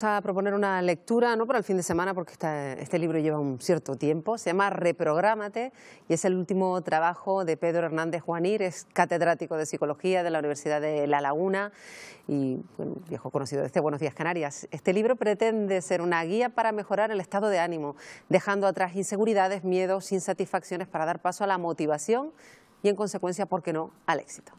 A proponer una lectura, no para el fin de semana, porque este libro lleva un cierto tiempo. Se llama Reprográmate y es el último trabajo de Pedro Hernández Juanir. Es catedrático de Psicología de la Universidad de La Laguna y bueno, viejo conocido de este Buenos Días Canarias. Este libro pretende ser una guía para mejorar el estado de ánimo, dejando atrás inseguridades, miedos, insatisfacciones para dar paso a la motivación y, en consecuencia, ¿por qué no?, al éxito.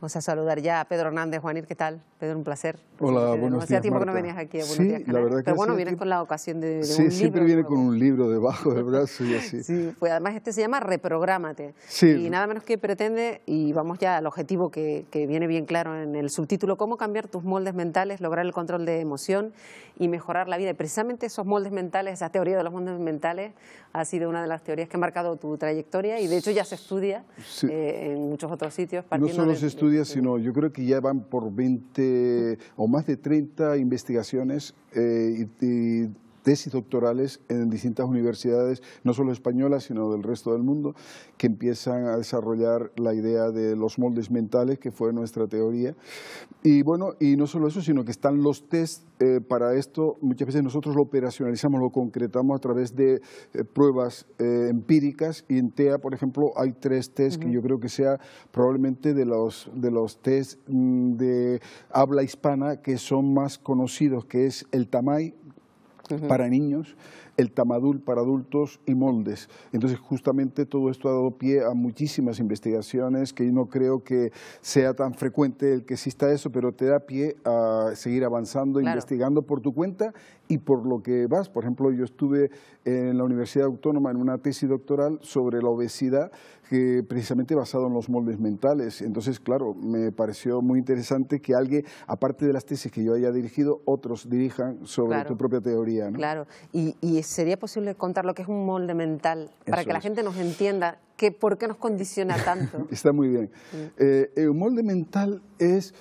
Vamos a saludar ya a Pedro Hernández Juanir. ¿Qué tal? Pedro, un placer. Hola, buenos días, hacía tiempo Marta. que no venías aquí a Buenos Sí, Días Canarias. la verdad que pero bueno, vienes tiempo. con la ocasión de un Sí, libro. siempre viene nuevo. con un libro debajo del brazo y así. Sí, pues además este se llama Reprográmate. Sí. Y nada menos que pretende, y vamos ya al objetivo que viene bien claro en el subtítulo, cómo cambiar tus moldes mentales, lograr el control de emoción y mejorar la vida. Y precisamente esos moldes mentales, esa teoría de los moldes mentales, ha sido una de las teorías que ha marcado tu trayectoria y de hecho ya se estudia Sí. en muchos otros sitios. No solo se estudia, sino yo creo que ya van por 20 o más de 30 investigaciones y tesis doctorales en distintas universidades, no solo españolas, sino del resto del mundo, que empiezan a desarrollar la idea de los moldes mentales, que fue nuestra teoría. Y bueno, y no solo eso, sino que están los test para esto. Muchas veces nosotros lo operacionalizamos, lo concretamos a través de pruebas empíricas, y en TEA, por ejemplo, hay 3 test que yo creo que sea probablemente de los test de habla hispana que son más conocidos, que es el TAMAI para niños, el Tamadul para adultos y moldes. Entonces, justamente todo esto ha dado pie a muchísimas investigaciones, que yo no creo que sea tan frecuente el que exista eso, pero te da pie a seguir avanzando, Claro, investigando por tu cuenta y por lo que vas. Por ejemplo, yo estuve en la Universidad Autónoma en una tesis doctoral sobre la obesidad, que precisamente basado en los moldes mentales. Entonces, claro, me pareció muy interesante que alguien, aparte de las tesis que yo haya dirigido, otros dirijan sobre claro, tu propia teoría, ¿no? Claro, y ¿sería posible contar lo que es un molde mental para Eso que la es. gente nos entienda por qué nos condiciona tanto? Está muy bien. El molde mental es,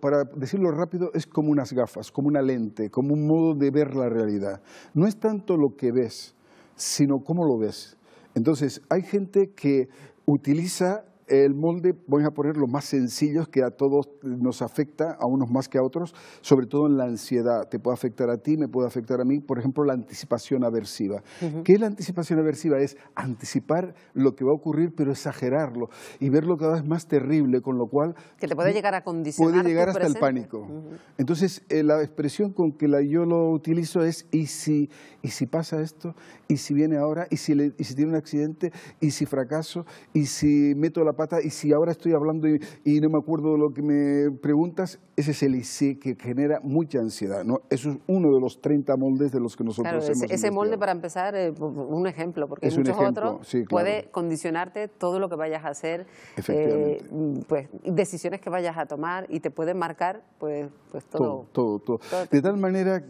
para decirlo rápido, es como unas gafas, como una lente, como un modo de ver la realidad. No es tanto lo que ves, sino cómo lo ves. Entonces, hay gente que utiliza el molde, voy a poner los más sencillos, que a todos nos afecta, a unos más que a otros, sobre todo en la ansiedad. Te puede afectar a ti, me puede afectar a mí. Por ejemplo, la anticipación aversiva. ¿Qué es la anticipación aversiva? Es anticipar lo que va a ocurrir, pero exagerarlo y verlo cada vez más terrible, con lo cual Que te puede llegar a condicionar puede llegar tu hasta el presente. pánico. Entonces, la expresión con que yo lo utilizo es ¿y si pasa esto? ¿Y si viene ahora? ¿Y si tiene un accidente? ¿Y si fracaso? ¿Y si meto la pata? ¿Y si ahora estoy hablando y no me acuerdo de lo que me preguntas? Ese es el ¿y si, que genera mucha ansiedad, ¿no? Eso es uno de los 30 moldes de los que nosotros Claro, hemos ese molde, investigado. para empezar, un ejemplo, porque Es hay un muchos ejemplo, otros, sí, claro. puede condicionarte todo lo que vayas a hacer, Efectivamente. pues decisiones que vayas a tomar, y te puede marcar pues todo. Todo. De tal manera,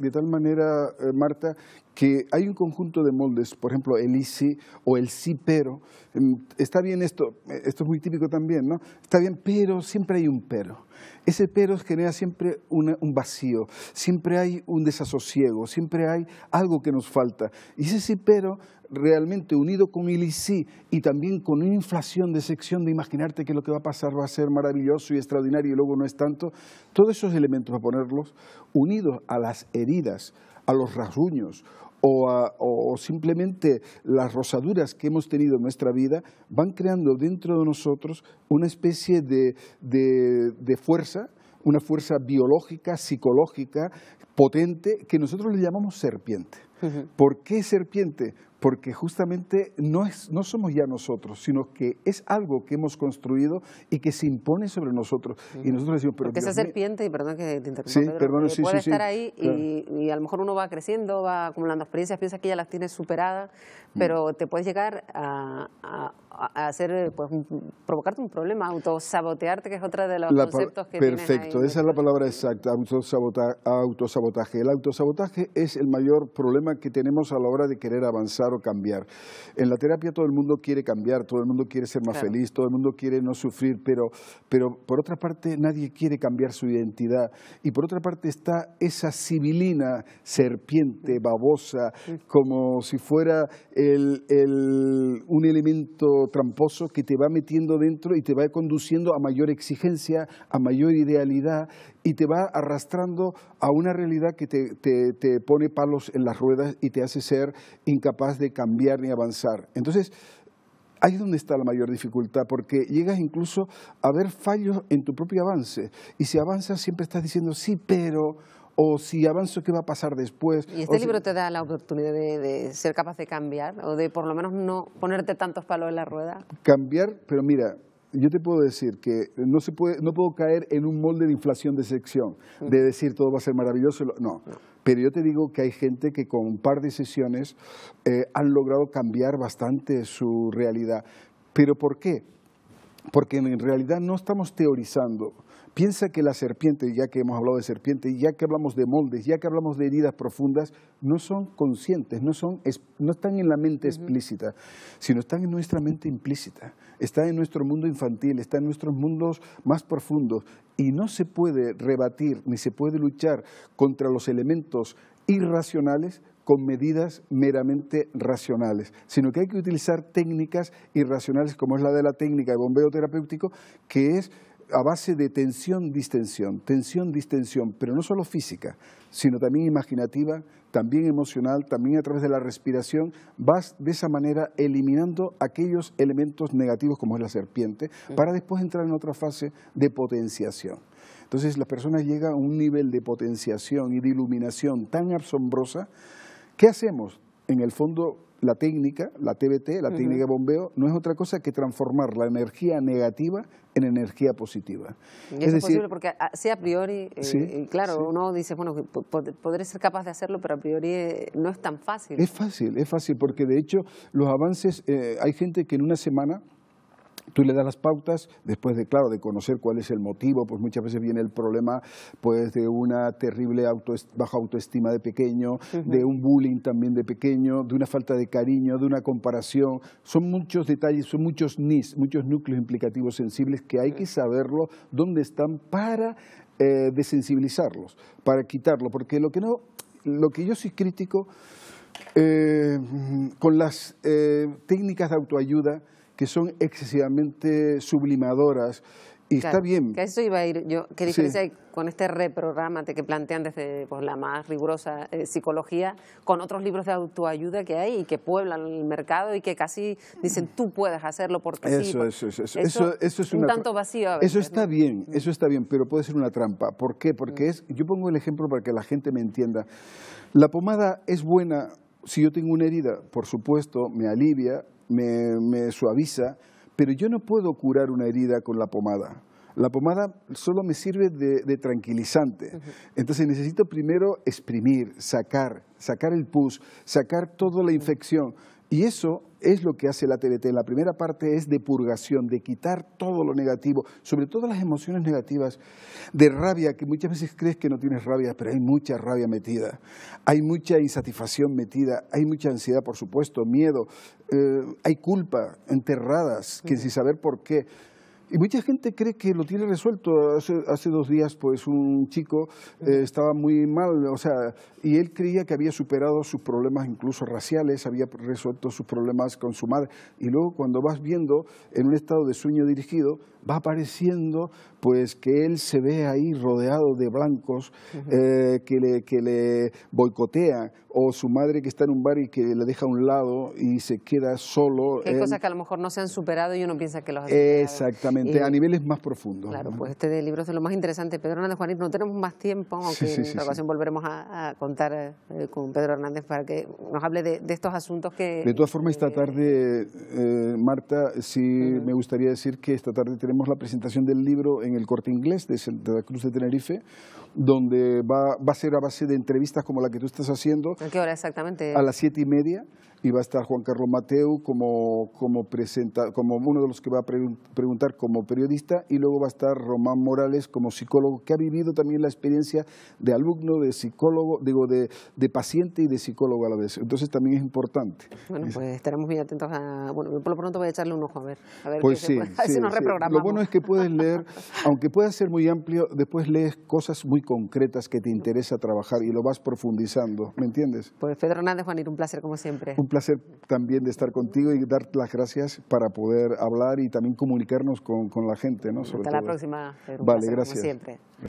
Marta, que hay un conjunto de moldes, por ejemplo, el y si o el sí pero. Está bien esto es muy típico también, ¿no? Está bien, pero siempre hay un pero. Ese pero genera siempre un vacío, siempre hay un desasosiego, siempre hay algo que nos falta. Y ese sí pero, realmente unido con el y sí, y también con una inflación de sección de imaginarte que lo que va a pasar va a ser maravilloso y extraordinario y luego no es tanto, todos esos elementos, a ponerlos unidos a las heridas, a los rasguños o simplemente las rosaduras que hemos tenido en nuestra vida, van creando dentro de nosotros una especie de fuerza, una fuerza biológica, psicológica, potente, que nosotros le llamamos serpiente. ¿Por qué serpiente? Porque justamente no somos ya nosotros, sino que es algo que hemos construido y que se impone sobre nosotros. Y nosotros decimos, pero Porque esa Dios mío, serpiente, y perdón que te interrumpa, sí, Pedro, perdón, sí, puede sí, estar ahí claro. y a lo mejor uno va creciendo, va acumulando experiencias, piensa que ya las tienes superadas, pero te puedes llegar a hacer, pues, provocarte un problema, autosabotearte, que es otra de los conceptos que tienes ahí. Perfecto, esa es la palabra exacta, autosabotaje. El autosabotaje es el mayor problema que tenemos a la hora de querer avanzar o cambiar. En la terapia todo el mundo quiere cambiar, todo el mundo quiere ser más feliz, todo el mundo quiere no sufrir, pero por otra parte nadie quiere cambiar su identidad. Y por otra parte está esa sibilina serpiente, babosa, como si fuera un elemento tramposo que te va metiendo dentro y te va conduciendo a mayor exigencia, a mayor idealidad y te va arrastrando a una realidad que te pone palos en las ruedas y te hace ser incapaz de cambiar ni avanzar. Entonces, ahí es donde está la mayor dificultad, porque llegas incluso a ver fallos en tu propio avance. Y si avanzas siempre estás diciendo sí, pero, o si avanzo, ¿qué va a pasar después? ¿Y este libro te da la oportunidad de ser capaz de cambiar o de por lo menos no ponerte tantos palos en la rueda? Cambiar, pero mira, yo te puedo decir que no puedo caer en un molde de inflación de sección, de decir todo va a ser maravilloso. No. Pero yo te digo que hay gente que con un par de sesiones han logrado cambiar bastante su realidad. ¿Pero por qué? Porque en realidad no estamos teorizando. Piensa que la serpiente, ya que hemos hablado de serpiente, ya que hablamos de moldes, ya que hablamos de heridas profundas, no son conscientes, no están en la mente explícita, sino están en nuestra mente implícita, están en nuestro mundo infantil, están en nuestros mundos más profundos. Y no se puede rebatir ni se puede luchar contra los elementos irracionales con medidas meramente racionales, sino que hay que utilizar técnicas irracionales como es la de la técnica de bombeo terapéutico, que es a base de tensión-distensión, pero no solo física, sino también imaginativa, también emocional, también a través de la respiración. Vas de esa manera eliminando aquellos elementos negativos como es la serpiente, para después entrar en otra fase de potenciación. Entonces las personas llegan a un nivel de potenciación y de iluminación tan asombrosa. ¿Qué hacemos? En el fondo, la técnica, la TBT, la técnica de bombeo, no es otra cosa que transformar la energía negativa en energía positiva. Y eso es posible porque así a priori, claro, uno dice, bueno, podré ser capaz de hacerlo, pero a priori no es tan fácil. Es fácil, porque de hecho los avances, hay gente que en una semana tú le das las pautas, después de, claro, de conocer cuál es el motivo, pues muchas veces viene el problema pues de una terrible baja autoestima de pequeño, de un bullying también de pequeño, de una falta de cariño, de una comparación. Son muchos detalles, son muchos muchos núcleos implicativos sensibles que hay que saberlo dónde están para desensibilizarlos, para quitarlo, porque lo que yo soy crítico con las técnicas de autoayuda que son excesivamente sublimadoras, y claro, está bien. Que a eso iba a ir yo. ¿Qué diferencia hay con este reprográmate que plantean desde pues, la más rigurosa psicología con otros libros de autoayuda que hay y que pueblan el mercado y que casi dicen tú puedes hacerlo porque eso, sí? Eso es un tanto vacío a veces. Eso está bien, pero puede ser una trampa. ¿Por qué? Porque yo pongo el ejemplo para que la gente me entienda. La pomada es buena si yo tengo una herida, por supuesto, me alivia, me suaviza, pero yo no puedo curar una herida con la pomada. La pomada solo me sirve de tranquilizante. Entonces necesito primero exprimir, sacar el pus, sacar toda la infección. Y eso es lo que hace la TBT. La primera parte es de purgación, de quitar todo lo negativo, sobre todo las emociones negativas, de rabia, que muchas veces crees que no tienes rabia, pero hay mucha rabia metida, hay mucha insatisfacción metida, hay mucha ansiedad, por supuesto, miedo, hay culpa enterradas, que sin saber por qué. Y mucha gente cree que lo tiene resuelto. Hace 2 días, pues un chico estaba muy mal, o sea, y él creía que había superado sus problemas incluso raciales, había resuelto sus problemas con su madre. Y luego cuando vas viendo en un estado de sueño dirigido, va apareciendo pues que él se ve ahí rodeado de blancos que le boicotean, o su madre que está en un bar y que le deja a un lado y se queda solo. Hay cosas que a lo mejor no se han superado y uno piensa que los ha superado. Exactamente, a niveles más profundos. Claro, pues este libro es de lo más interesante. Pedro Hernández Juanir, no tenemos más tiempo, aunque en otra ocasión volveremos a contar con Pedro Hernández para que nos hable de estos asuntos que... De todas formas, esta tarde, Marta, sí me gustaría decir que esta tarde tenemos la presentación del libro en el Corte Inglés de la Cruz de Tenerife, donde va a ser a base de entrevistas como la que tú estás haciendo. ¿A qué hora exactamente? A las 7:30, y va a estar Juan Carlos Mateu como uno de los que va a preguntar como periodista, y luego va a estar Román Morales como psicólogo, que ha vivido también la experiencia de alumno, de psicólogo, digo, de paciente y de psicólogo a la vez. Entonces también es importante. Bueno, pues estaremos muy atentos a... Bueno, por lo pronto voy a echarle un ojo a ver pues qué sí, a ver si nos reprogramamos. Lo bueno es que puedes leer, aunque pueda ser muy amplio, después lees cosas muy concretas que te interesa trabajar y lo vas profundizando, ¿me entiendes? Pues Pedro Hernández Juanir, un placer como siempre. Un placer también de estar contigo y darte las gracias para poder hablar y también comunicarnos con la gente, ¿no? Hasta la próxima, Pedro. Un Vale, placer, gracias. como siempre.